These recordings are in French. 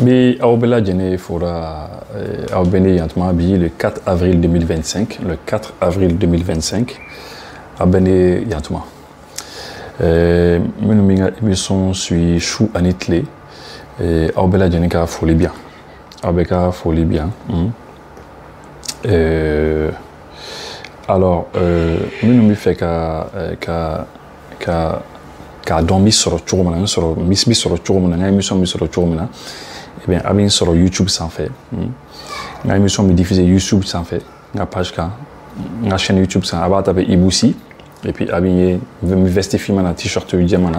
Mais Aubela Djene fera Aubene Yantma le 4 avril 2025. Le 4 avril 2025. Abene Yantma. Nous émission sur Chou Anitle. Aubela Djene ka folie bien. Aubeka folie bien. Alors, nous fait qu'à dormir sur le tour, sur le tour, émission sur le tour, eh bien, avec sur YouTube sans fait. La émission me diffuse YouTube sans fait. La page la chaîne YouTube sans avoir tapé Iboussi et puis habillé me vestifier mon t-shirt diamant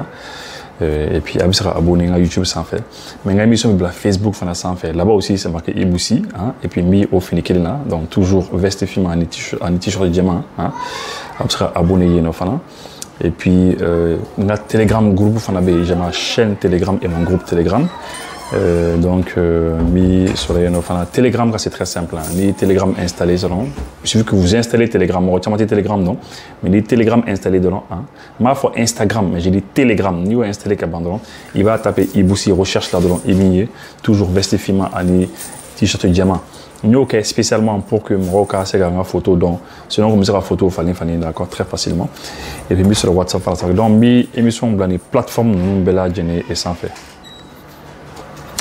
et puis abi sera abonné à YouTube sans fait. Mais la émission de Facebook sans fait. Là-bas aussi c'est marqué Iboussi et puis mis au finiqué là donc toujours vestifier mon t-shirt diamant abi sera abonné yeno fana. Et puis, la Telegram groupe, j'ai ma chaîne Telegram et mon groupe Telegram. Donc, sur la Telegram, c'est très simple. Les Telegram installés, il suffit que vous installez Telegram. On retient Telegram, non. Mais les Telegram installés dedans. Ma foi Instagram, mais j'ai dit Telegram. Ni installé qu'abandon. Il va taper Iboussi, recherche là-dedans, Emilier. Toujours vestifiement à les t-shirt diamant. Nous, spécialement pour que Moroka c'est une photo donc sinon comme ça la photo fallait d'accord très facilement et puis mis sur le WhatsApp donc mi émission blani plateforme nous bella Djene et sans fait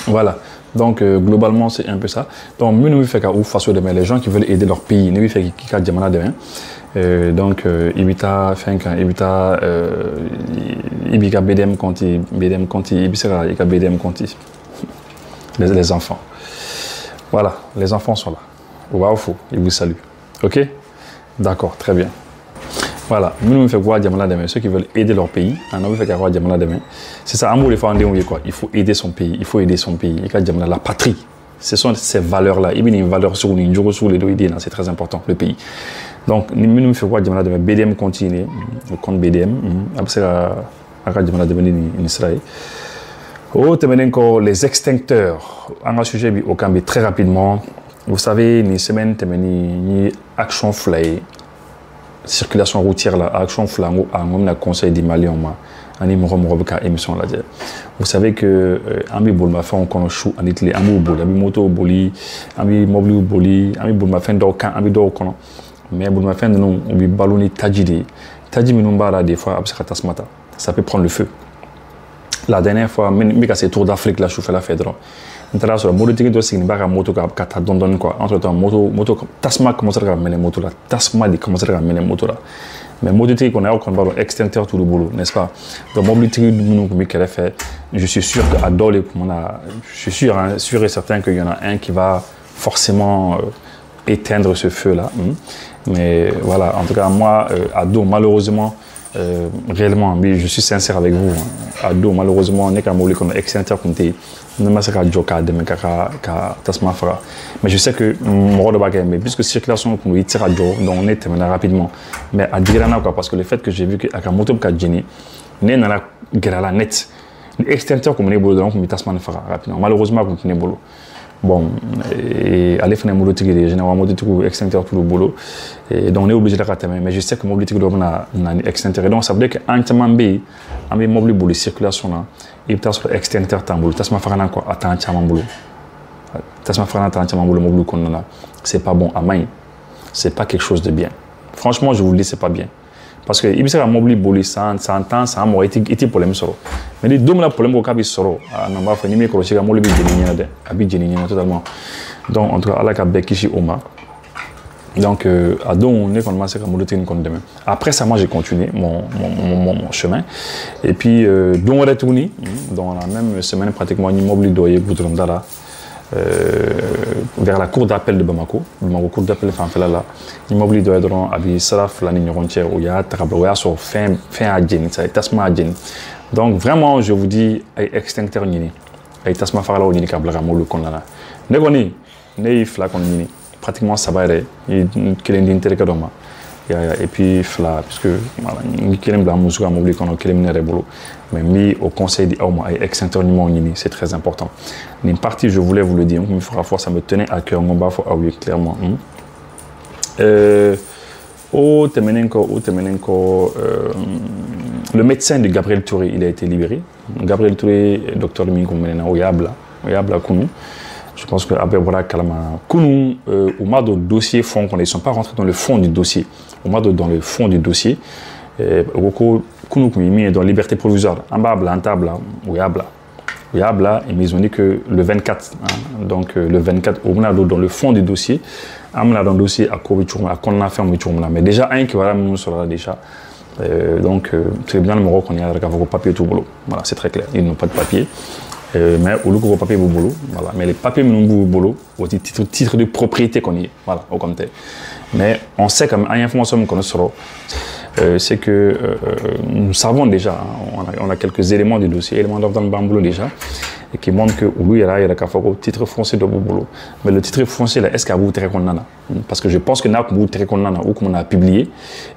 voilà donc globalement c'est un peu ça donc nous fait qu'à ou face demain les gens qui veulent aider leur pays nous fait qui qu'a diamana demain donc ibita finka ibita ibika BDM conti ibisera ika BDM conti les enfants. Voilà, les enfants sont là. Waouh, ils vous saluent. Ok? D'accord, très bien. Voilà, nous nous faisons voir Diamala demain. Ceux qui veulent aider leur pays, nous faisons voir Diamala demain. C'est ça, amour, il faut quoi? Il faut aider son pays. Il faut aider son pays. La patrie. Ce sont ces valeurs-là. Il y a une valeur sur les deux, c'est très important, le pays. Donc, nous nous faisons voir Diamala demain. BDM continue, le compte BDM. Après, c'est à Diamala demain en Israël. Les extincteurs, un sujet au Cambé très rapidement. Vous savez, les semaines, ni action fly, circulation routière là, action fly, on a conseil des Maliens, émission là. Vous savez que ami bolma fait on connaît chou en Italie, ami boli, ami moto boli, ami mobile boli, ami bolma fait d'aucun, ami d'aucun. Mais bolma fait de nous, on bi balloni tajidi, tajidi minumbara des fois absaka tasmata, ça peut prendre le feu. La dernière fois, même c'est Tour d'Afrique, là, je fais la fête. Maintenant, sur la moto, tu dois signer la moto qui a donné quoi. Entre temps, moto, tasma commence à ramener les motos là. Tasma commence à ramener les motos là. Mais moto, qu'on a au convoi extincteur tout le boulot, n'est-ce pas? Donc, mobilité, nous, qu'elle fait, je suis sûr qu'à Dole, je suis sûr et certain qu'il y en a un qui va forcément éteindre ce feu là. Mais voilà, en tout cas, moi, à Do, malheureusement, réellement, mais je suis sincère avec vous. Ado, malheureusement, on est comme extincteur compté. Ne m'a pas joker de mes tasmafra. Mais je sais que mon rôle de bagage, mais puisque circulation pour nous tire à jour, donc on est terminé rapidement. Mais à dire quoi, parce que le fait que j'ai vu que avec un moto qui a gêné, n'est dans la guerre la net. L'extincteur comme on est boulot, donc on tasmafra rapidement. Malheureusement, on est boulot. Bon, et aller faire un boulot généralement extincteur tout le boulot et donc on est obligé de rater mais je sais que mobilité on a extincteur donc ça veut dire que entièrement b amé mobile boulot circulation là et peut-être sur extincteur tamboul tasma farana quoi attends entièrement boulot tasma farana entièrement boulot mobile qu'on là c'est pas bon à main c'est pas quelque chose de bien franchement je vous le dis c'est pas bien parce que il sera mobile boulot ça entend ça a été problème solo mais les deux problème au cas solo non va faire ni micro c'est mobile de abi génial totalement donc en tout cas à la Bekishi Oma donc à donc on est vraiment c'est comme le technique qu'on demain après ça moi j'ai continué mon chemin et puis donc on retourné dans la même semaine pratiquement immobile doyer Boudrondala vers la cour d'appel de Bamako cour d'appel là immobile doyer dans abi Saraf la ligne rontière où il y a Trabloya sur fin à Djeni ça tasma à Djeni donc vraiment je vous dis extincteur ni ay tasma fara la ni kabla mo le konana ne goni ne fla kon ni pratiquement ça va être il intérêt doma et puis fla puisque voilà ni kelem bla musuka mo kono kelem ne rebolo mais mis au conseil di awma ay extincteur ni mo ni c'est très important une partie je voulais vous le dire il fera fois ça me tenait à cœur mon bafo ah oui clairement Au Temenenko, le médecin de Gabriel Touré, il a été libéré. Gabriel Touré, docteur Mingo Menena, Oyabla Kounou. Je pense que Abebora Kalama Kounou, au moins de dossier fond, ils ne sont pas rentrés dans le fond du dossier. Au moins dans le fond du dossier, Kounou est dans liberté provisoire. En bas, en table, Oyabla. Ils ont dit que le 24, donc le 24, au moins dans le fond du dossier, on a dans le dossier à Kovichouma, à Konnafen, mais déjà un qui va nous sur déjà. Donc, c'est bien le Maroc qu'on y a avec vos papiers tout boulot. Voilà, c'est très clair. Ils n'ont pas de papier. Mais au lieu de vos papiers, boulot. Voilà. Mais les papiers, nous, boulot, au titre de propriété qu'on y est. Voilà, au compte. Mais on sait comme une information qu'on a c'est que nous savons déjà, on a quelques éléments du dossier, éléments dans le bambou déjà, et qui montrent que il y a le titre foncier de boulot. Mais le titre foncier, est-ce qu'il y a très parce que je pense que nous avons très ou qu'on a publié,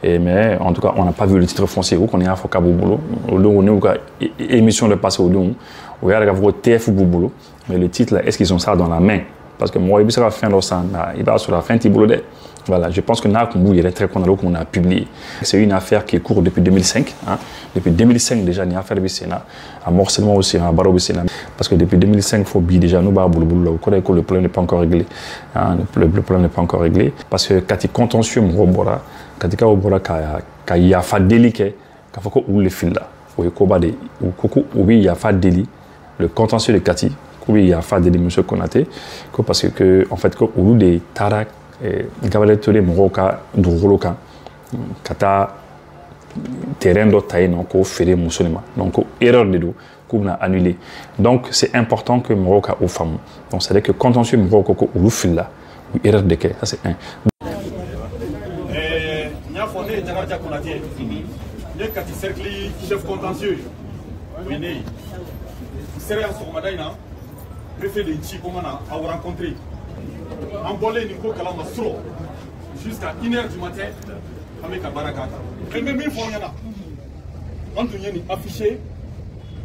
mais en tout cas, on n'a pas vu le titre foncier ou qu'on est à boulot. On a une émission de passer au long, où il y a le TF boulot, mais le titre, est-ce qu'ils ont ça dans la main? Parce que moi, il va fin il va sur la fin de boulot. Voilà, je pense que Nakumbu, il est très connu qu'on a publié. C'est une affaire qui court depuis 2005. Depuis 2005 déjà, il y a une affaire de Sénat, à morcellement aussi, à Barreau Sénat. Parce que depuis 2005, il faut bien déjà nous le problème n'est pas encore réglé. Le problème n'est pas encore réglé. Parce que quand il contentieux, quand il y a fait délicat, quand il faut que le fil là, il y a fait délit, le contentieux de Kati, il y a fait délit, monsieur Konaté, parce que en fait, au lieu des tarak, Gabriel Touré Moroka Douroloka Kata terrain d'autre non ko féré musulman donc erreur de dos qu'on a annulé. Donc c'est important que Moroka aux femmes. Donc c'est à dire que contentieux Moroka ko ou là erreur de que ça c'est un. Nya fondé Jaraja Konaté. Ne kati cercle chef contentieux. Mene. Sérieux sur Madaina. Préfet de Nchi comment a rencontré. En bolé Nico Kalama Sro jusqu'à 1h du matin avec la barakata. Et même une fois, on a affiché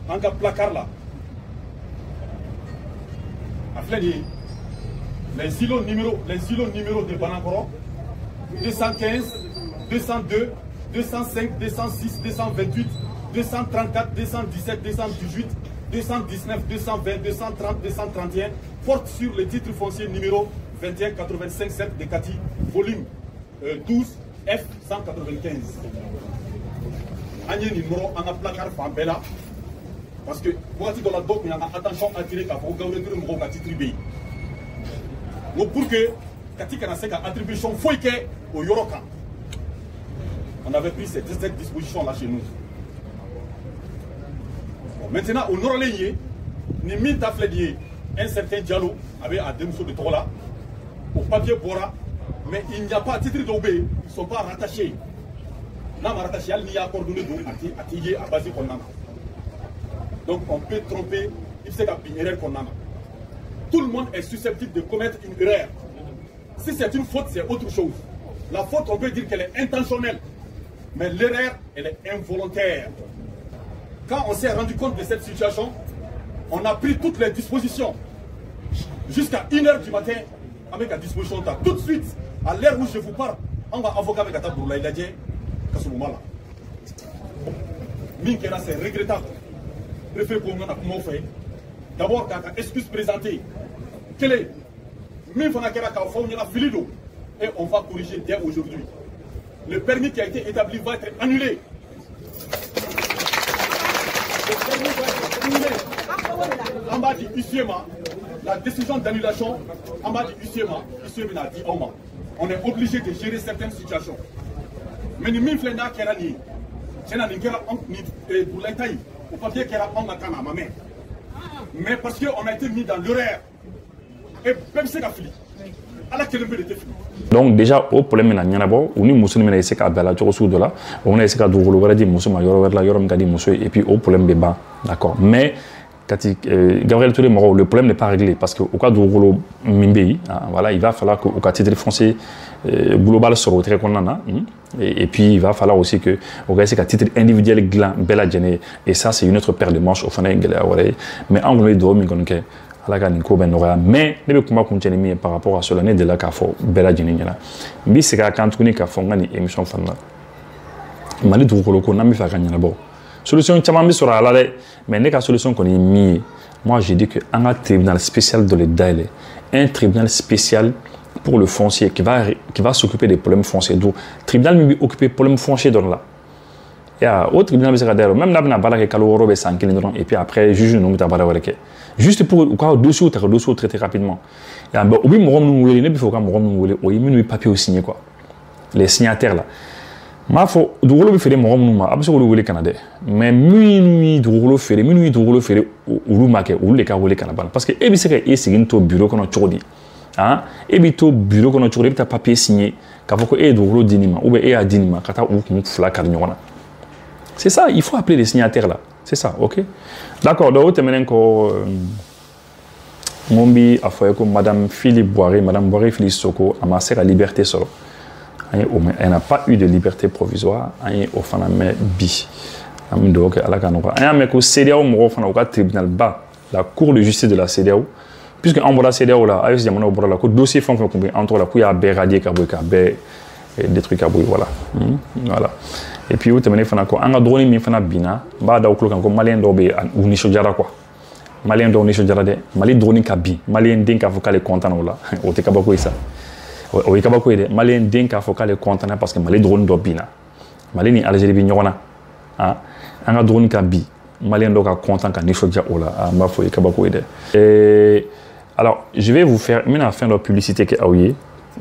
en placard là. Les îlots numéros de Banakoro 215, 202, 205, 206, 228, 234, 217, 218, 219, 220, 230, 231 porte sur le titre foncier numéro 2185-7 de Kati, volume 12 F 195. Agnès numéro en a placard Fambella parce que moi dans la doc il y a attention attirée qu'à vous gagner le numéro Kati tribé. Donc pour que Kati Kanaseka attribution faut que au Yoroka. On avait pris cette disposition là chez nous. Bon, maintenant au Nord-Lénier, ni mille taflédier. Un certain Diallo avait à deux de Tola, au papier Bora, mais il n'y a pas à titre d'OB, ils ne sont pas rattachés. N'a rattaché, il n'y a coordonné à Tigé, à Basé Konama. Donc on peut tromper, il sait qu'à Pigneret Konama. Tout le monde est susceptible de commettre une erreur. Si c'est une faute, c'est autre chose. La faute, on peut dire qu'elle est intentionnelle, mais l'erreur, elle est involontaire. Quand on s'est rendu compte de cette situation, on a pris toutes les dispositions jusqu'à 1h du matin avec la disposition. Tout de suite, à l'heure où je vous parle, on va avocat avec Atta Bourla. Il a dit qu'à ce moment-là. Minkera, c'est regrettable. Préfet qu'on a comment fait. D'abord, quand la excuse présentée, quelle est et on va corriger dès aujourd'hui. Le permis qui a été établi va être annulé. Le permis va être annulé. En bas du UCMA, la décision d'annulation, en bas du UCMA, a dit on est obligé de gérer certaines situations. Mais nous ne faisons pas ni pour l'État, au papier qui est en ma main. Mais parce qu'on a été mis dans l'horaire, et même c'est la fille. Donc déjà au problème na ñanabo uni musulmi na ese ka bela jogo su dola on a ese ka dugulu wara di musuma yoro wala yoro ngadi musu et puis au problème be ba d'accord mais kati Gabriel Touré Moro le problème n'est pas réglé parce que au cas dugulu mimbe voilà il va falloir que au cas titre foncier global sur très konana et puis il va falloir aussi que au cas c'est titre individuel glan bela djene et ça c'est une autre paire de manches au fana ngela wara mais anglais do mi gonke ala ka nin ko bɛ nɔgɔya mais ne bɛ kuma kuncɛ ni min ye par rapport à cela ne delila k'a fɔ bɛɛ lajɛlen ɲɛna n bɛ segin a kan tuguni k'a fɔ n ka nin émission fana la Mali dugukolo ko n'an bɛ fɛ a ka ɲɛnabɔ solution caman bɛ sɔrɔ a la dɛ mais ne ka solution kɔni ye min ye moi je dis que an ka tribunal spécial dɔ de dayɛlɛ un tribunal spécial pour le foncier qui va s'occuper des problèmes fonciers donc tribunal min bɛ occuper problème foncier dɔrɔn la au tribunal bɛ se ka dayɛlɛ même n'a bɛna baara kɛ kalo 6 bɛ san 1 dɔrɔn et puis après juge ninnu bɛ taa baara wɛrɛ kɛ juste pour u ka dossier ta ka dossier traiter rapidement u bɛ mɔgɔ minnu wele ne bɛ fɛ u ka mɔgɔ minnu wele o ye minnu ye papier signer quoi les signataires là n b'a fɔ dugukolo bɛ feere mɔgɔ minnu ma a bɛ se k'olu wele ka na dɛ mais minnu ye dugukolo feere olu ma kɛ olu de ka wele ka na bana parce que e bɛ se ka e sigi to bureau kɔnɔ cogo di e bɛ to bureau kɔnɔ cogo di e bɛ taa papier signer k'a fɔ ko e ye dugukolo di nin ma ou bien e y'a di nin ma ka taa u kun fila kari ɲɔgɔn na c'est ça il faut appeler les signataires là c'est ça ok d'accord donc o tɛmɛnen kɔ n ko n bɛ a fɔ ye ko madame Philippe Boiré Philippe Soko a ma se ka liberté sɔrɔ elle n'a pas eu de liberté provisoire an ye o fana mɛn bi an bɛ dugawu kɛ ala ka nɔgɔya an y'a mɛn ko CEDEAO mɔgɔw fana u ka tribunal ba la cour de justice de la CEDEAO puisque an bɔra CEDEAO la AES jamanaw bɔra la ko dossier fɛn o fɛn tun bɛ an tɔgɔ la k'u y'a bɛɛ radier ka bɔ yen k'a bɛɛ détruit ka bɔ yen voilà et puis o tɛmɛnen fana kɔ an ka dɔgɔnin min fana binna n b'a da o tulo kan ko maliyɛn dɔw bɛ yen u nisɔndiyara quoi maliyɛn dɔw nisɔndiyara dɛ mali dɔgɔnin ka bin maliyɛn den k'a fɔ k'ale content o la o tɛ kabako ye sa o ye kabako ye dɛ maliyɛn den k'a fɔ k'ale content parce que mali dɔgɔnin dɔ binna mali ni Algérie bɛ ɲɔgɔn na an ka dɔgɔnin ka bin maliyɛn dɔw ka content ka nisɔndiya o la n b'a fɔ o ye kabako ye dɛ alors je vais vous faire n bɛna fɛn dɔ publicité kɛ aw ye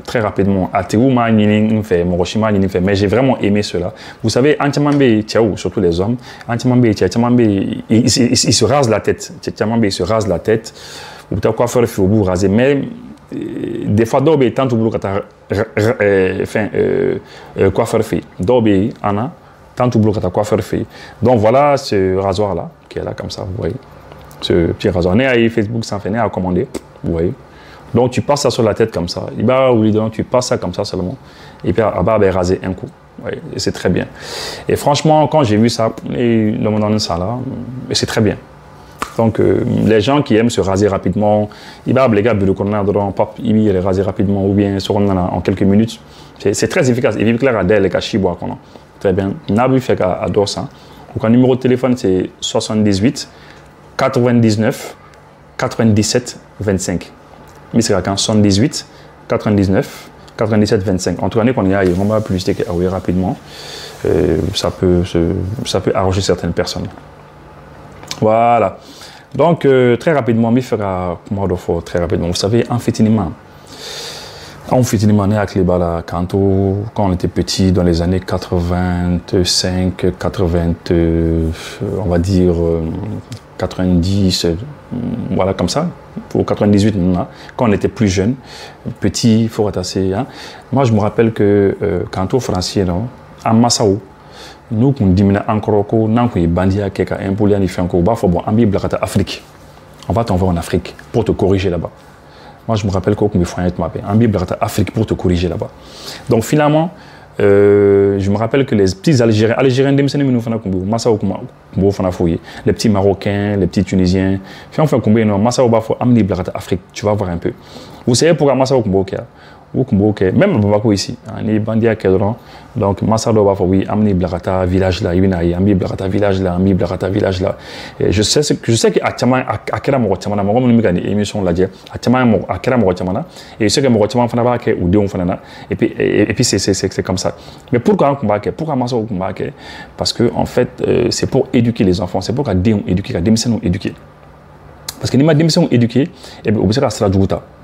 très rapidement a tigiw m'a ɲini n fɛ mɔgɔ si m'a ɲini n fɛ mais j'ai vraiment aimé cela vous savez an caman bɛ yen cɛw surtout les hommes an caman bɛ yen cɛ caman bɛ yen ils se rasent la tête cɛ caman bɛ yen ils se rasent la tête u bɛ taa coiffeur fɛ u b'u raser mais des fois dɔw bɛ yen temps t'u bolo ka taa coiffeur fɛ yen dɔw bɛ yen an na temps t'u bolo ka taa coiffeur fɛ yen donc voilà ce rasoir là qui est là comme ça vous voyez ce petit rasoir ne y'a ye Facebook sanfɛ ne y'a commandé vous voyez. Donc tu passes ça sur la tête comme ça. Tu passes ça comme ça seulement. Et puis à bas, raser un coup. Ouais, c'est très bien. Et franchement, quand j'ai vu ça, c'est très bien. Donc les gens qui aiment se raser rapidement, les gars, ils les raser rapidement ou bien en quelques minutes. C'est très efficace. Et puis clair à les cachibois. Très bien. Nabu fait à Dorsa. Donc le numéro de téléphone c'est 78 99 97 25. Mais c'est quand 78, 99, 97, 25. En tout cas, on y a on va publicité rapidement. Ça peut arranger certaines personnes. Voilà. Donc, très rapidement, très rapidement. Vous savez, amphithénement. Amphithénement, quand on était petit, dans les années 85, 80, on va dire 90, voilà comme ça. Pour 98, quand on était plus jeune, petit, fort attaché. Moi, je me rappelle que quand on français, à Massaou, nous, on diminue encore, nous, on bandit à quelqu'un, un poulet, on fait encore, bon, on Afrique. On va t'envoyer en Afrique pour te corriger là-bas. Moi, je me rappelle qu'on me fait un Bible Afrique pour te corriger là-bas. Donc, finalement, je me rappelle que les petits Algériens, les petits Marocains, les petits Tunisiens, Afrique, tu vas voir un peu. Vous savez pourquoi Massa même Bamako ici, on Bandia Kedron, donc Massa Bafo, oui, Amni Blagata village là, Amni Blagata village là, Amni Blagata village là. Je sais que Atama, Akera Motamana, mon émission l'a dit, Atama, Akera Motamana, et je sais que Motamana Fanaba, ou Dion Fanana, et puis c'est comme ça. Mais pourquoi un combat? Pourquoi Massa au combat? Parce que en fait, c'est pour éduquer les enfants, c'est pour qu'à éduquer, qu'à démissionner éduquer. Parce que les démissions éduquées, et bien, on sera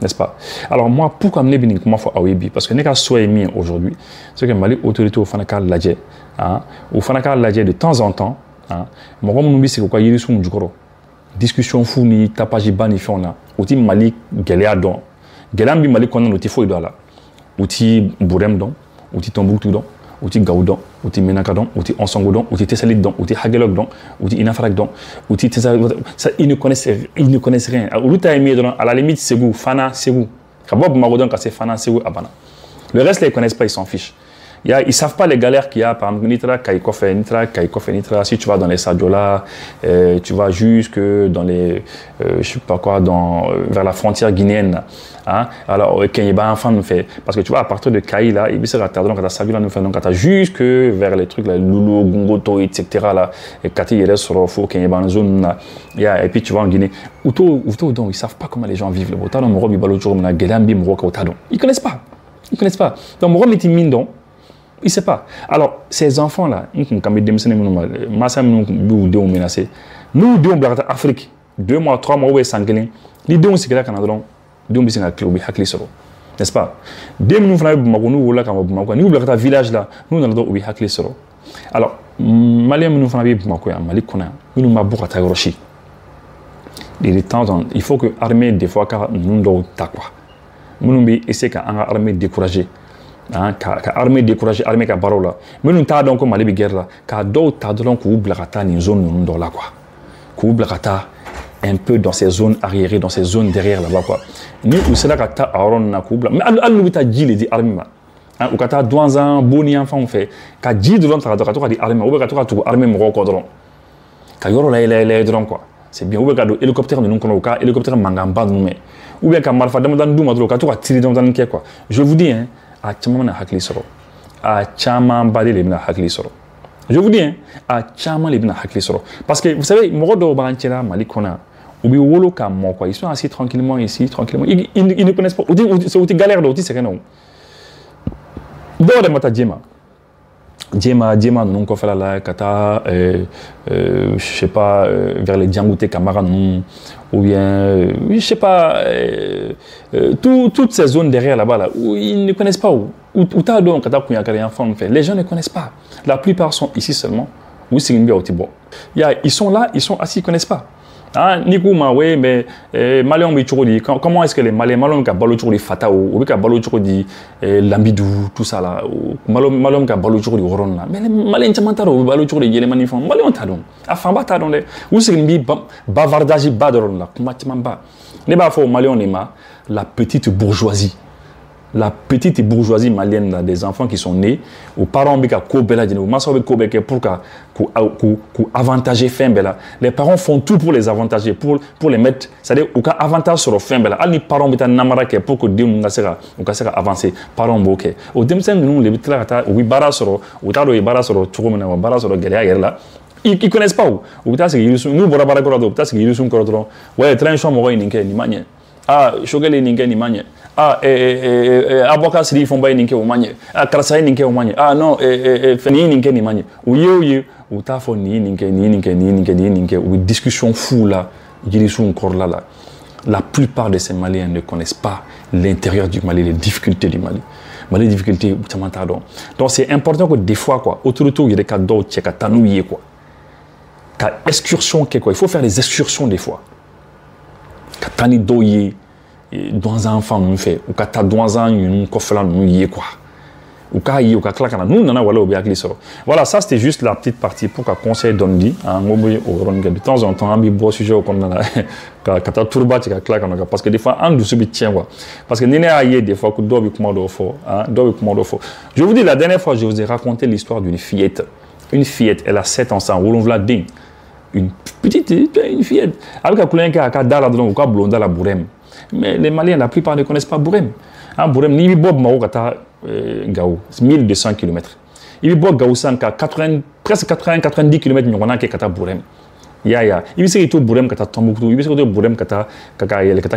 n'est-ce pas? Alors moi, pourquoi me dire comment faut awebi? Parce que n'est qu'à soit émis aujourd'hui, c'est que Mali autorité au Fanaka Ladje, au Fanaka Ladje de temps en temps, mon homme nous dit c'est quoi il du gros. Discussion fou ni tapage ban ni fona. Outi Mali Galéa don, Galambi Mali qu'on a noté fou là. Outi Bourem don, outi Tombouctou don. Outi Gaoudon, outi Menakadon, outi Onsangodon, outi Tessalidon, outi Hagelogdon, outi Inafarakdon, outi Tessalidon. Ça, ils ne connaissent rien. À la limite, c'est vous, Fana, c'est vous. Kabob Marodon, c'est Fana, c'est vous, Abana. Le reste, ils ne connaissent pas, ils s'en fichent. Ils ne savent pas les galères qu'il y a. Par exemple, si tu vas dans les Sadiola, tu vas jusque dans les, je sais pas quoi, vers la frontière guinéenne. Hein? Alors, Kenyeba, enfin, nous fait. Parce que tu vois, à partir de Kaï, là, il sera tardé, donc, à Sadiola, nous fait, donc, jusque vers les trucs, là, Loulou, Gungoto, etc., là, et Kati, il reste sur Fo, Kenyeba, zone, là. Et puis, tu vas en Guinée. Donc, ils ne savent pas comment les gens vivent. Ils ne connaissent pas. Ils ne connaissent pas. Donc, Moro Miti Mindon, il ne sait pas. Alors, ces enfants-là, nous, deux mois, Afrique, 2 mois, 3 mois, où est Sankelin, les deux, c'est que là, Canadron, deux, c'est un club, n'est-ce pas? Deux, nous, nous, là, nous, le village là, nous, nous, nous, alors, Malien, nous, Mali, nous, il faut que l'armée, des fois, nous, nous, nous essayer qu'à armée découragée, armée découragée, armée qui a barreau là. Mais nous t'as donc Mali guerre là, car d'autres t'as donc blacata une zone nous là quoi, blacata un peu dans ces zones arriérées, dans ces zones derrière là-bas quoi. Nous c'est là que t'as aron na kubla, mais al nous t'as dit les armées ou quand t'as douze ans boni enfant fait, qu'à dit de l'autre t'as dit armée, ou quand t'as armée moro cordon, qu'à yoro là les drone quoi. C'est bien, ou quand hélicoptère nous connaissons cas, hélicoptère mangamba nous mais ou bien quand Malfa demande d'où madro, quand tu as tiré dans un quoi. Je vous dis, hein, à Tchaman Hakli Soro, à Tchaman Badi les Bina Hakli Soro. Je vous dis, hein, à Tchaman les Bina Hakli Soro. Parce que vous savez, Morodo Baranchera, Malikona, ou bien Wolo Kam, quoi, ils sont assis tranquillement ici, tranquillement. Ils ne connaissent pas. C'est galère d'autres, c'est que non. Dans les Matadjema. Djema, nous avons fait la kata, je sais pas, vers les Djambouté Camara, ou bien, je sais pas, toutes ces zones derrière là-bas, là, où ils ne connaissent pas où t'as donc kata les gens ne connaissent pas. La plupart sont ici seulement, ou c'est une bien au Tibo. Ils sont là, ils sont assis, ils ne connaissent pas. Ah, Nikouma, oui, mais Malion Bichoudi, comment est-ce que les Maliens qui balochou les Fatao, ou qui balochou di Lambidou, tout ça là, Malion qui balochou di Oron là, mais les Maliens Chamantaro, balochou les Yélémanifons, Malion Tadon, Afamba Tadon, ou c'est une bavardage badron là, Kumatimamba. N'est pas faux, Malion Nema, la petite bourgeoisie. La petite bourgeoisie malienne là, des enfants qui sont nés, aux parents qui pour avantager fin bella. Les parents font tout pour les avantager, pour les mettre, c'est-à-dire au cas avantage sur le fin bella. Les parents qui namara pour que Dieu nous sera avancé. Parents boké. Au deuxième nous les bitla kata oui barasoro, ou taro et barasoro turumena barasoro guerrier là. Ils connaissent pas où. Ou t'as c'est nous borabara corado, t'as c'est ils corado. Ouais, train champ moi ni manye. Ah, chogele ni manye. Ah, avocat Sri Fomba ninke au manye. Ah, Krasai ninke au manye. Ah non, Feni ninke ni manye. Ou ta fo ni ninke, ou discussion fou là, Girisou encore là. La plupart de ces Maliens ne connaissent pas l'intérieur du Mali, les difficultés du Mali. Les difficultés, donc c'est important que des fois, quoi, autour il y a des cas d'autres, il y a des tanouillés, quoi. T'as excursion, quoi. Il faut faire des excursions des fois. T'as tanidoyé. Dans un enfant nous fait ou quand dans un une kofela nous y est quoi ou quand y ou quand claque nous nana voilà au biakli soro voilà ça c'était juste la petite partie pour qu'un conseil donne dit en ngoboy au ronga de temps en temps ami beau sujet comme nana quand ta turba tu claque parce que des fois en dessous tient quoi parce que nene aïe des fois que doit commando fort je vous dis la dernière fois je vous ai raconté l'histoire d'une fillette elle a 7 ans sans roulant ding une fillette avec un coulin qui a dala dans ou quoi blonda la bourem. Mais les Maliens, la plupart ne connaissent pas Bourem. Bourem, ni Bob Mao Kata Gao, 1200 km. Il y a Gao Sanka, presque 80-90 km, il y a Kata Bourem. Il y a tout Bourem Kata Tombouctou, il y a Bourem Kata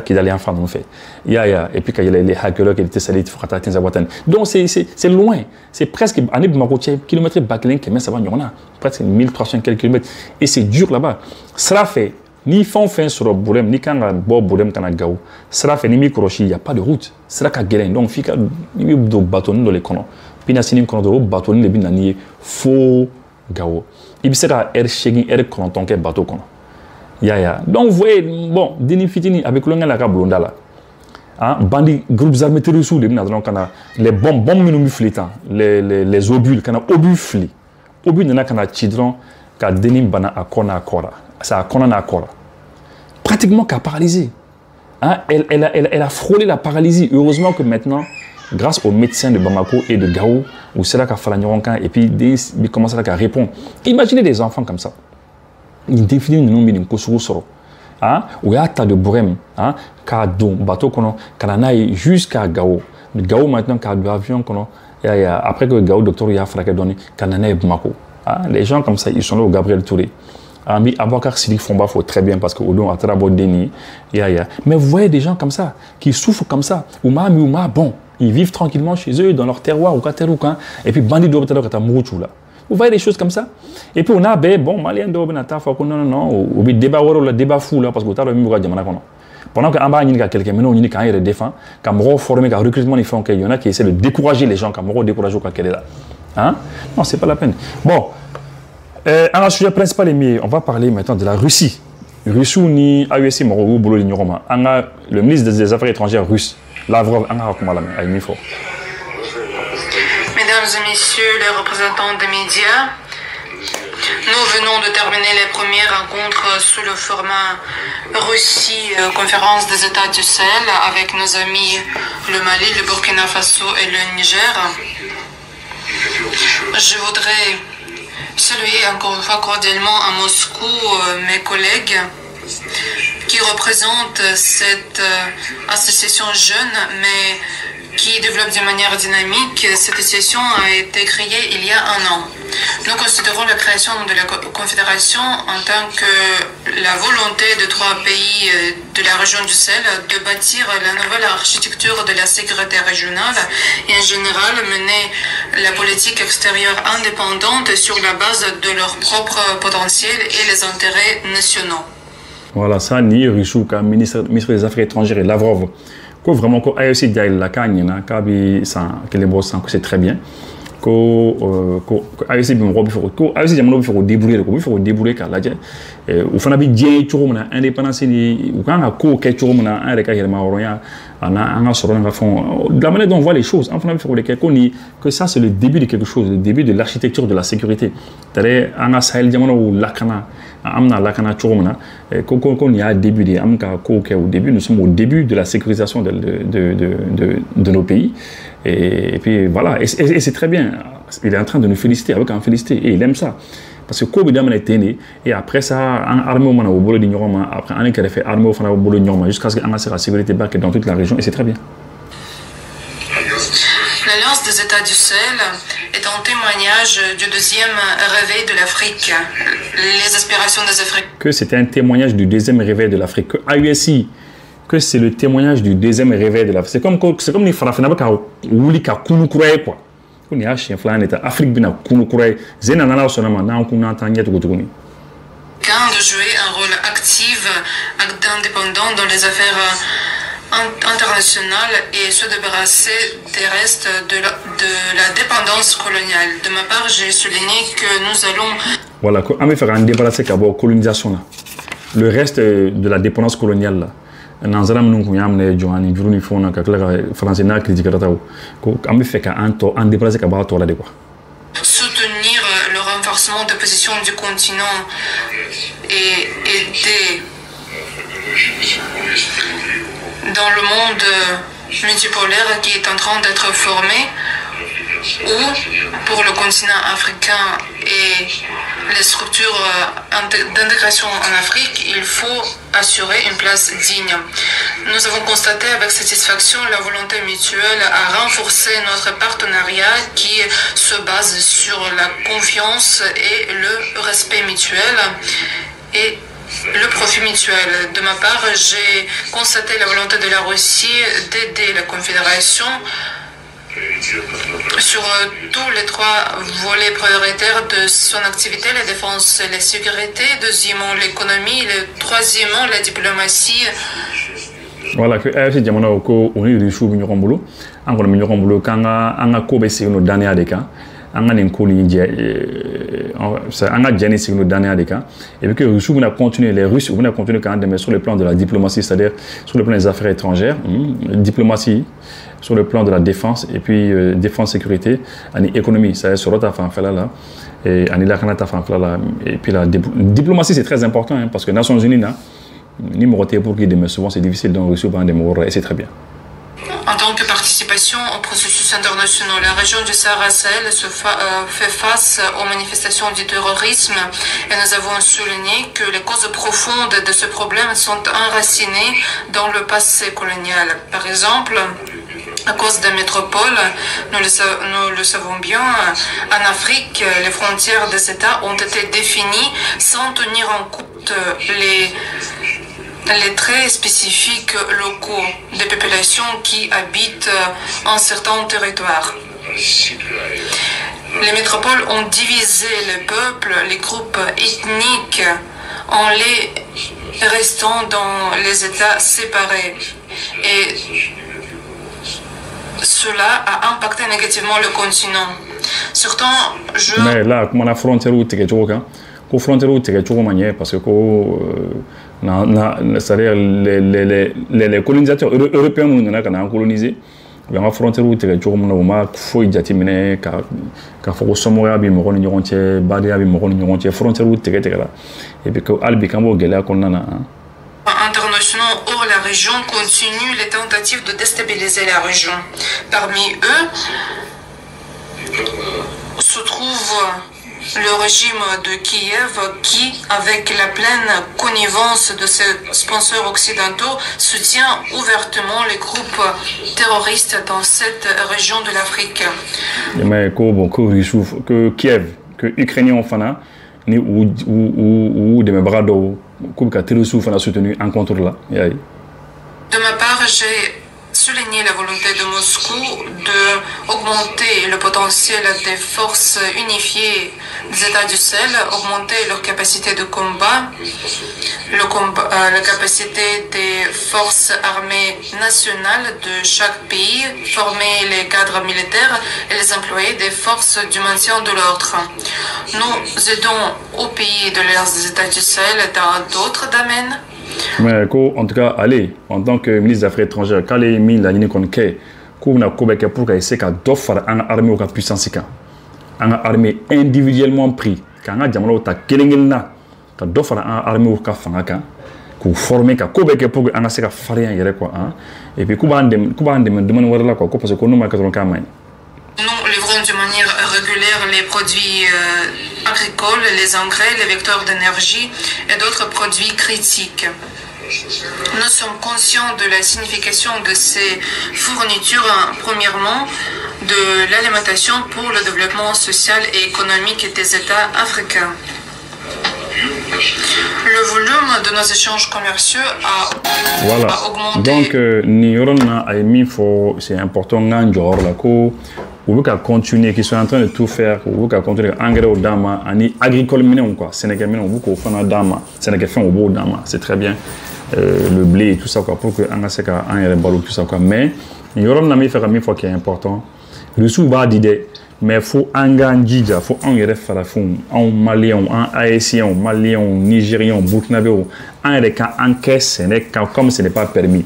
Kidali en France, en fait. Et puis il y a les hackers qui étaient salés, Fukata Tinzawatan. Donc c'est loin. C'est presque, année Bamakoche, kilomètre Bakelin, qui ça va, il y en a presque 1300 km. Et c'est dur là-bas. Cela fait. Ni font fin sur le bourem, ni quand on boit bourem quand on gaou. Cela fait ni microchi, il n'y a pas de route. Cela qu'a guérin. Donc, fika, il y a des bâtons dans les canons. Puis, il y a des bâtons dans les binani, faux gaou. Il y a des chégin, des canons, des bateaux. Donc, vous voyez, bon, dini fitini, avec le ngala blonda là. Bandi, groupes armés terroristes, les bombes nous flitant, les obus, quand on obus flit. Obus, il y a quand on chidron, quand denim bana à kona à kora. Ça a condamné à quoi pratiquement qu'à paralysé. Elle a frôlé la paralysie. Heureusement que maintenant, grâce aux médecins de Bamako et de Gao, où c'est là qu'a fait la Nyoronka, et puis ils commencent à répondre. Imaginez des enfants comme ça. Ils définissent le nom de Kosuru Soro. Où il y a un tas de bourrem, qu'a don, bateau qu'on a jusqu'à Gao. Gao maintenant, qu'a de avion qu'on a, après que Gao, docteur, il a frappé donné, qu'a a Bamako. Les gens comme ça, ils sont là au Gabriel Touré. Mais Abakar Sidik Fomba faut très bien parce que Odon a très beau déni. Mais vous voyez des gens comme ça, qui souffrent comme ça. Bon, ils vivent tranquillement chez eux, dans leur terroir, et puis bandit doit être à Mouchou là. Vous voyez des choses comme ça. Et puis on a, bon, Malien doit être non, ou débat fou là, parce que tu as le même diamant. Pendant qu'en bas, il y a quelqu'un, maintenant, il y a des défense, quand on formé, quand recrutement, il y en a qui essaient de décourager les gens, quand on décourage quand elle est là. Non, c'est pas la peine. Bon. Un sujet principal on va parler maintenant de la Russie. Russie ni AUSI le ministre des Affaires étrangères russe, Lavrov, Mesdames et messieurs les représentants des médias, nous venons de terminer les premières rencontres sous le format Russie, conférence des États du Sahel, avec nos amis le Mali, le Burkina Faso et le Niger. Je voudrais saluer encore une fois cordialement à Moscou mes collègues qui représentent cette association jeune mais qui développe de manière dynamique. Cette association a été créée il y a un an. Nous considérons la création de la confédération en tant que la volonté de 3 pays de la région du Sahel de bâtir la nouvelle architecture de la sécurité régionale et en général mener la politique extérieure indépendante sur la base de leur propre potentiel et les intérêts nationaux. Voilà, ça, ni Rishouka, ministre des Affaires étrangères et Lavrov. Ko vraiment ko AOC dia la kagne na kabi sans que les boss sans que c'est très bien ko AOC bi mo ko AOC jamono bi faut débrouiller car là ou fana bi djé tchoro na indépendance ni ou quand ko ke tchoro na un reka ma roya ana soro na fond de la manière dont on voit les choses en fana bi faut que ça c'est le début de quelque chose, le début de l'architecture de la sécurité. Tare ana Sahel jamono ou lakana amna lakana tchoromna ko ni a début de amka ko ke au début, nous sommes au début de la sécurisation de nos pays et puis voilà et c'est très bien, il est en train de nous féliciter avec un féliciter et il aime ça parce que ko bidam na tene et après ça en armée au mana au bolo di ñoroma après en qui fait armée au fana au bolo ñoroma jusqu'à ce qu'on ait la sécurité back dans toute la région et c'est très bien. L'Alliance des États du Sahel est un témoignage du deuxième réveil de l'Afrique, les aspirations des Africains. Que c'était un témoignage du deuxième réveil de l'Afrique. Que AUSI, que c'est le témoignage du deuxième réveil de l'Afrique. C'est comme les Farafina ka wuli ka kunu kuraye quoi. On y a chien flan eta Afrique bina kunu kuraye. Zena nana sonama na on kuna tanya to gutuni. De jouer un rôle actif, indépendant dans les affaires internationale et se débarrasser des restes de la dépendance coloniale. De ma part, j'ai souligné que nous allons... Voilà, on va faire un débarrasser de la colonisation. Le reste de la dépendance coloniale, là. Nous allons soutenir le renforcement de position du continent et aider dans le monde multipolaire qui est en train d'être formé, ou pour le continent africain et les structures d'intégration en Afrique, il faut assurer une place digne. Nous avons constaté avec satisfaction la volonté mutuelle à renforcer notre partenariat qui se base sur la confiance et le respect mutuel et le profit mutuel. De ma part, j'ai constaté la volonté de la Russie d'aider la Confédération sur tous les 3 volets prioritaires de son activité, la défense et la sécurité, deuxièmement l'économie, troisièmement la diplomatie. Voilà, que AFC Diamona ko on est riche au Nyorombolo, encore le Nyorombolo kanga anga kobe c'est une dernière des cas. Anga n'enkoli ça anga jani c'est une dernière des cas et puis que les Russes vont continuer quand même sur le plan de la diplomatie, c'est-à-dire sur le plan des affaires étrangères, diplomatie sur le plan de la défense et puis défense sécurité, économie, ça sur l'autre là et et puis la diplomatie c'est très important hein, parce que Nations Unies là ni pour qui mais souvent c'est difficile dans Russie et c'est très bien. En tant que participation participation au processus international. La région du Sahara-Sahel fait face aux manifestations du terrorisme et nous avons souligné que les causes profondes de ce problème sont enracinées dans le passé colonial. Par exemple, à cause des métropoles, nous le savons bien, en Afrique, les frontières des États ont été définies sans tenir en compte les traits spécifiques locaux des populations qui habitent un certain territoire. Les métropoles ont divisé les peuples, les groupes ethniques, en les restant dans les États séparés. Et cela a impacté négativement le continent. Surtout, mais là, comment la frontière où tu es, la frontière où tu es, parce que c'est-à-dire les colonisateurs européens nous ont colonisé. La frontière où tu es, il faut y aller, car faut que Somoya bi mɔgɔ ni ɲɔgɔn cɛ, Badia bi mɔgɔ ni ɲɔgɔn cɛ, frontière où tu es là. Et puis que Albi Kambo Gela Konana. Internationaux hors la région continuent les tentatives de déstabiliser la région. Parmi eux se trouve le régime de Kiev qui, avec la pleine connivence de ses sponsors occidentaux, soutient ouvertement les groupes terroristes dans cette région de l'Afrique. Mais que Kiev, que Ukrainien enfin, ni ou de mes bras d'eau, que Terrorisme a soutenu en contre là. De ma part, j'ai souligné la volonté de Moscou d'augmenter le potentiel des forces unifiées des États du Sahel, augmenter leur capacité de combat, la capacité des forces armées nationales de chaque pays, former les cadres militaires et les employés des forces du maintien de l'ordre. Nous aidons aux pays de l'Alliance des États du Sahel dans d'autres domaines. Mais en tout cas, allez, en tant que ministre des Affaires étrangères, quand les mis la ligne qu'on fait, qu'on a couvert pour essayer d'offrir une armée ou une puissance, une armée individuellement prise, quand on a diamant ta kelengena, d'offrir une armée ou une fangaka, qu'on forme, qu'on couvert pour qu'on essaie de faire rien quoi, et puis qu'on demande voilà quoi, parce qu'on nous a 80 cas. Nous livrons de manière régulière les produits agricoles, les engrais, les vecteurs d'énergie et d'autres produits critiques. Nous sommes conscients de la signification de ces fournitures, premièrement, de l'alimentation pour le développement social et économique des États africains. Le volume de nos échanges commerciaux a augmenté. Donc, c'est important on veut continuer, qui sont en train de tout faire, on veut continuer engrais au dama, ani agricole minen quoi, Sénégal minen, on veut qu'on fasse un dama, Sénégal fait un beau dama, c'est très bien, le blé et tout ça quoi, pour que on ait un ballon tout ça quoi. Mais il y aura un faire une fois qui est important, le sous-bas d'idée, mais faut engager, faut engager faire la fond, en malien, en haïtien, en malien, en nigérien, en burkinabé, en encaisse, comme ce n'est pas permis.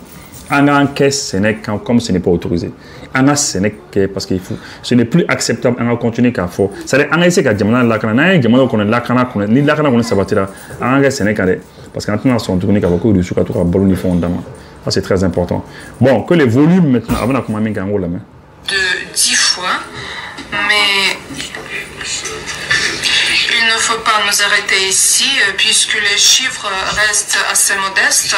En encaisse, comme ce n'est pas autorisé. En Sénégal, parce qu'il faut, ce n'est plus acceptable. On va continuer qu'à faire. C'est-à-dire, on a essayé qu'à Djamana Lakana, Djamana qu'on est Lakana, ni Lakana qu'on est Sabatira, on a Sénégal, parce qu'en tout cas, on tourne qu'à beaucoup de sous qu'à tout à Bologna fondamentalement. Ça, c'est très important. Bon, que les volumes maintenant, avant qu'on m'amène qu'en haut là, de 10 fois, mais il ne faut pas nous arrêter ici puisque les chiffres restent assez modestes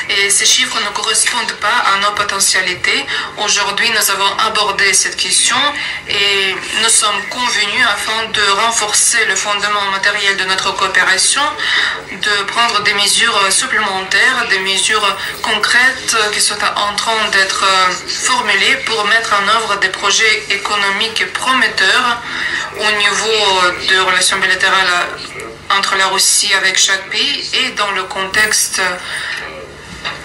et ces chiffres ne correspondent pas à nos potentialités. Aujourd'hui, nous avons abordé cette question et nous sommes convenus afin de renforcer le fondement matériel de notre coopération, de prendre des mesures supplémentaires, des mesures concrètes qui sont en train d'être formulées pour mettre en œuvre des projets économiques prometteurs au niveau de relations bilatérales entre la Russie avec chaque pays et dans le contexte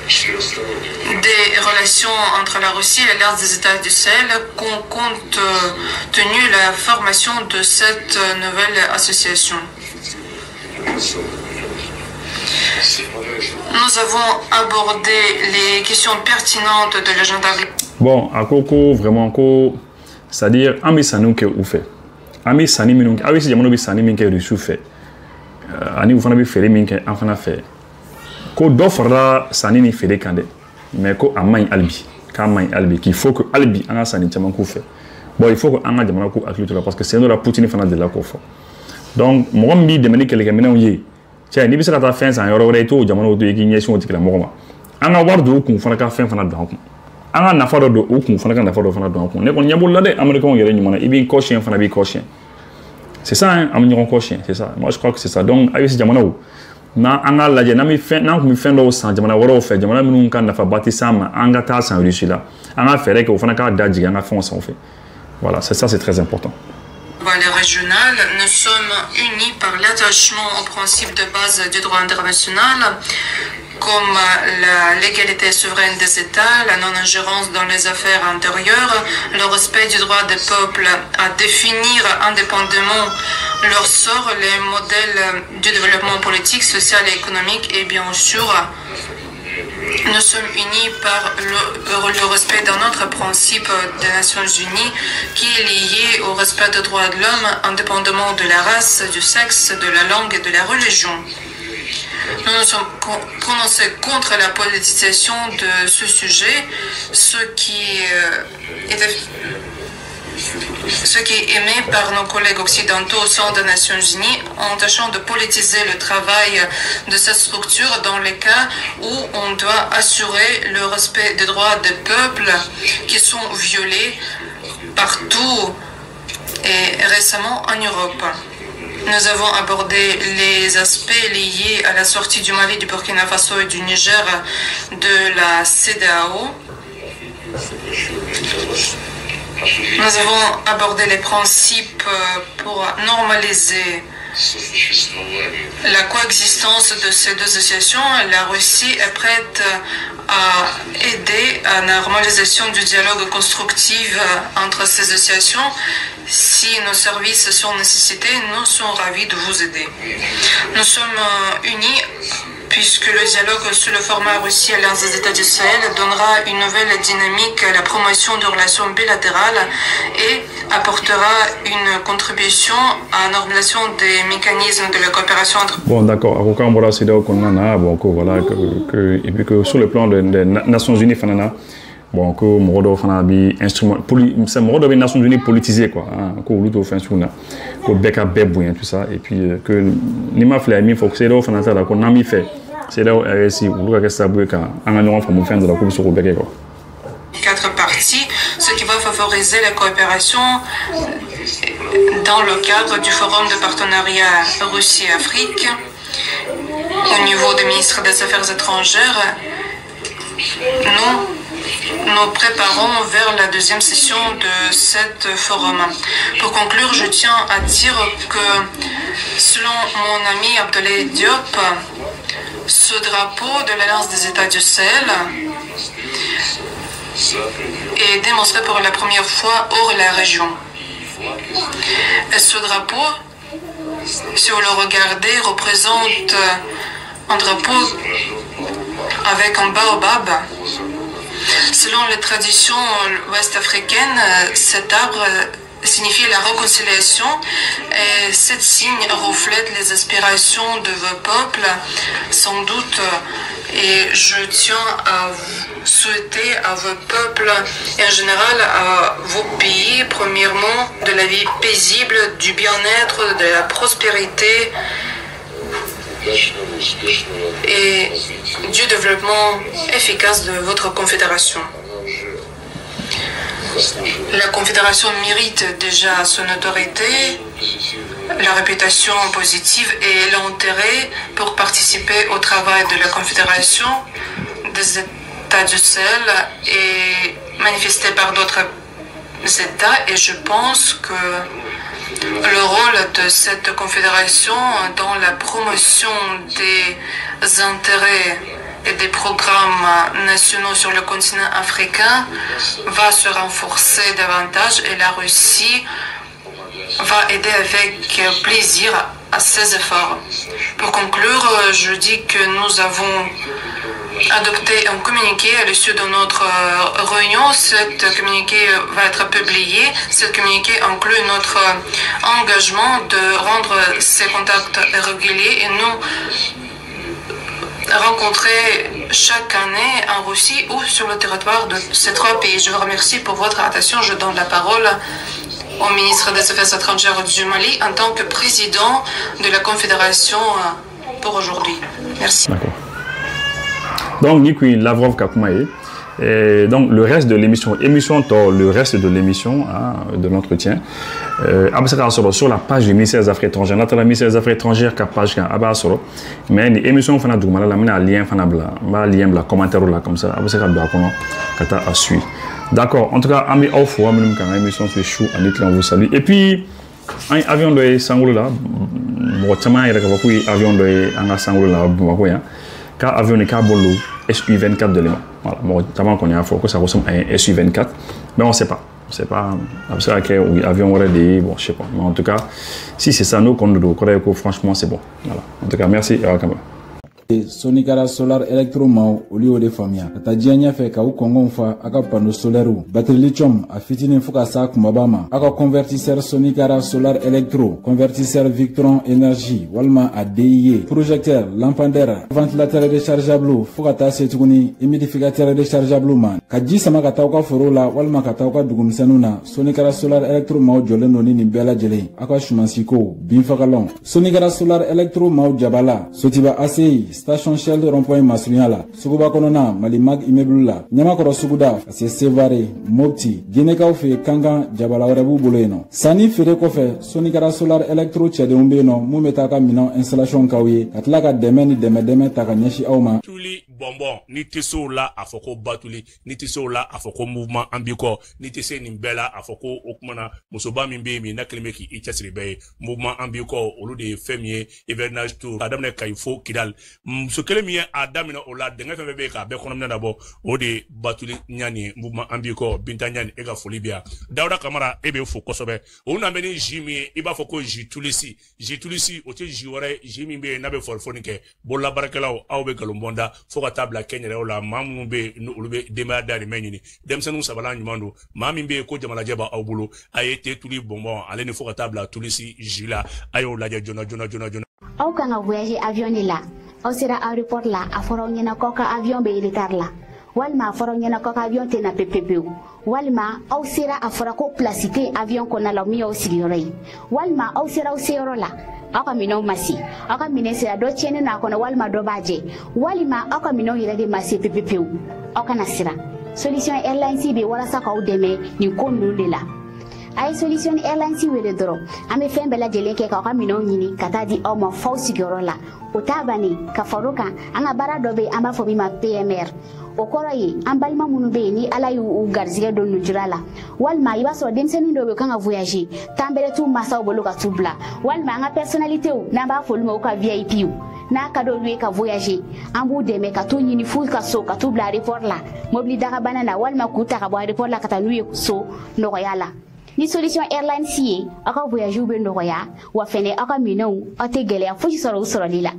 des relations entre la Russie et l'Alliance des États du Sahel, compte tenu la formation de cette nouvelle association. Nous avons abordé les questions pertinentes de l'agenda. Bon, à Coco, vraiment, c'est-à-dire, Ami Sanou que vous faites. Ami Sani Minunk, ah oui, si j'aimerais Sani Minke reçu fait. Ani vous faites faire Minke, enfin fait. Ko d'offre là, Sani ni fait des candés. Mais ko Amay Albi. qu'il faut que Albi en a sanitairement fait. Bon, il faut que Anga demande à Akluto parce que c'est nous la Poutine fan de la Kofa. Donc, moi, je demande que les gamins y tiens, ni bisa ta fin sans yoro reto jamano to yiki nyesi woti kala mogoma. Anga wardo ku fana ka fin fana danko. Anga na fado do ku fana ka na fado fana danko. Ne kon nyabul la de américain yere nyumana ibi cochien fana bi cochien. C'est ça hein, am cochien, c'est ça. Moi je crois que c'est ça. Donc avec ce jamano na anga la je na mi fin na ku mi fin do sans jamana woro fait jamana minun kan na fa batisama anga ta sans réussir là. Anga fere que fana ka daji anga fon ça on fait. Voilà, c'est ça, c'est très important. Les régionales, nous sommes unis par l'attachement aux principes de base du droit international, comme la légalité souveraine des États, la non-ingérence dans les affaires intérieures, le respect du droit des peuples à définir indépendamment leur sort, les modèles du développement politique, social et économique, et bien sûr, nous sommes unis par le respect d'un autre principe des Nations Unies qui est lié au respect des droits de l'homme indépendamment de la race, du sexe, de la langue et de la religion. Nous nous sommes prononcés contre la politisation de ce sujet, ce qui est aimé par nos collègues occidentaux au sein des Nations Unies en tâchant de politiser le travail de cette structure dans les cas où on doit assurer le respect des droits des peuples qui sont violés partout et récemment en Europe. Nous avons abordé les aspects liés à la sortie du Mali, du Burkina Faso et du Niger de la CEDEAO. Nous avons abordé les principes pour normaliser la coexistence de ces deux associations. La Russie est prête à aider à la normalisation du dialogue constructif entre ces associations. Si nos services sont nécessités, nous sommes ravis de vous aider. Nous sommes unis puisque le dialogue sur le format Russie-Alliance des États du Sahel donnera une nouvelle dynamique à la promotion de relations bilatérales et apportera une contribution à la normalisation des mécanismes de la coopération entre... Bon, d'accord. Voilà, et puis que sur le plan des Nations Unies, bon, que Morodo Fanabi instrument, c'est Morodo des Nations Unies politisé quoi, que l'autre fait sur là, que Beka Bebouin tout ça, et puis que Nima Flaimi faut que c'est là au Fanata là qu'on a mis fait, c'est là où RSI ou l'autre que ça bouge quand on a nous fait de la coupe sur Beka quoi. 4 parties, ce qui va favoriser la coopération dans le cadre du Forum de partenariat Russie-Afrique au niveau des ministres des Affaires étrangères. Nous préparons vers la deuxième session de cet forum. Pour conclure, je tiens à dire que selon mon ami Abdoulaye Diop, ce drapeau de l'Alliance des États du Sahel est démontré pour la première fois hors la région. Et ce drapeau, si vous le regardez, représente un drapeau avec un baobab. Selon les traditions ouest-africaines, cet arbre signifie la réconciliation et ce signe reflète les aspirations de vos peuples, sans doute. Et je tiens à souhaiter à vos peuples et en général à vos pays, premièrement, de la vie paisible, du bien-être, de la prospérité et du développement efficace de votre confédération. La confédération mérite déjà son autorité, la réputation positive et l'intérêt pour participer au travail de la confédération des États du Sahel et manifesté par d'autres États. Et je pense que le rôle de cette confédération dans la promotion des intérêts et des programmes nationaux sur le continent africain va se renforcer davantage et la Russie va aider avec plaisir à ces efforts. Pour conclure, je dis que nous avons adopté un communiqué à l'issue de notre réunion. Cet communiqué va être publié. Cet communiqué inclut notre engagement de rendre ces contacts réguliers et nous rencontrés chaque année en Russie ou sur le territoire de ces 3 pays. Je vous remercie pour votre attention. Je donne la parole au ministre des Affaires étrangères du Mali en tant que président de la Confédération pour aujourd'hui. Merci. D'accord. Donc, Nikui Lavrov Kakmae. Et donc, le reste de l'émission, le reste de l'émission, de l'entretien, sur la page du ministère des Affaires étrangères, notre ministère des Affaires étrangères, page mais l'émission, on a un lien, un commentaire là, comme ça, à suivre. D'accord, en tout cas, ami au four, l'émission sur chou, on vous salue. Et puis, un avion de Sangoula là, avion de Sangoula, car avion de Kabolo, SU-24 de Léman. Voilà, bon, tellement qu'on est à fond que ça ressemble à un SU-24, mais on ne sait pas. On ne sait pas. C'est vrai qu'il avion aurait des. Bon, je ne sais pas. Mais en tout cas, si c'est ça, nous, qu'on nous dit, franchement, c'est bon. Voilà. En tout cas, merci. Sonikara Solar Electro Mau Olio de Famia. Kata dianya fe ka u kongon fa aka pano solaru. Battery lithium a fitini fuka sa kumabama. Aka convertisseur Sonikara Solar Electro. Convertisseur Victron Energy. Walma a DIE. Projecteur, lampadaire, ventilateur rechargeable. Fuka ta setuguni. Humidificateur rechargeable man. Kaji sama kata uka forola. Walma kata uka dugumsanuna. Sonikara Solar Electro Mau joleno ni bela jele. Aka shumansiko. Binfakalon. Sonikara Solar Electro Mau jabala. Sotiba ACI. Station Shell rond-point Masriala, Suguba Konona, Malimag Imeblula, Nyamakoro Suguda, Ase Sevare, Mopti, Ginekaufe, Kanga, Jabalarebu Boleno. Sani Fere Kofe, Sonikara Solar Electro Chede Umbeno, Mumetaka Minan Installation Kawi, Katlaka Demeni Demedeme Takanyeshi Auma. Tuli bonbon, ni tiso la afoko batuli, ni tiso la afoko mouvement ambiko, ni tise nimbela afoko okmana, musoba mimbe mi naklimeki ichasribe, mouvement ambiko, olu de femie, hivernage tour, adamne kaifo kidal. Ce que les Adamina Ola, dengan FMBK, Bekonomna d'abord, au de Batuli Nyani, mouvement Ambiko, Bintanyan, Ega Folibia, Dauda Kamara, Ebe Fokosobe, on a mené Jimmy, Iba Foko, Jitulisi, Ote Jiware, Jimmy B, Nabe Forfonike, Bola Barakelao, Aube Galombonda, Fokatabla, Kenya, Ola, Mamumbe, Nube, Demada, Menini, Demsanu Sabalan Mando, Mamimbe, Kojamalajaba, Aubulu, Aete, Tuli Bonbon, Alene Fokatabla, Tulisi, Jila, Ayo, Laja, Jona. Au quand on voyage avion là, au sera aéroport là, à Forogna Coca avion retard là. Walma Forogna Coca avion tena PPPU. Walma au sera à Forako placité avion qu'on a mis au Siguré. Walma au sera au Sierra là. Aka mino masi, aka minese a do chene na kona walma do baje. Walima aka mino yirade masi PPPU. Aka nasira. Solution Airlines be wala saka udeme ni kondu de la. Ay Solution Airlines wele doro ame fembela jelenke ka kamino nyini katadi o mo fo sigoro la otabani ka faruka anga bara dobe amba fo bima PMR okoroyi ambalma munube ni alayu u garziga don nujurala walma iba so demseni dobe kanga voyager tambere tu masa oboluka tubla walma anga personnalité u namba fo luma ka VIP u na kado lui ka voyager ambu de me ka to nyini fu ka so ka tubla report la mobli daga banana walma kuta ka bo report la kata nuye so no yala ni Solution Airlines yi aka voyage ube ndoya wa fene aka minou ate gele ya fuji soro lila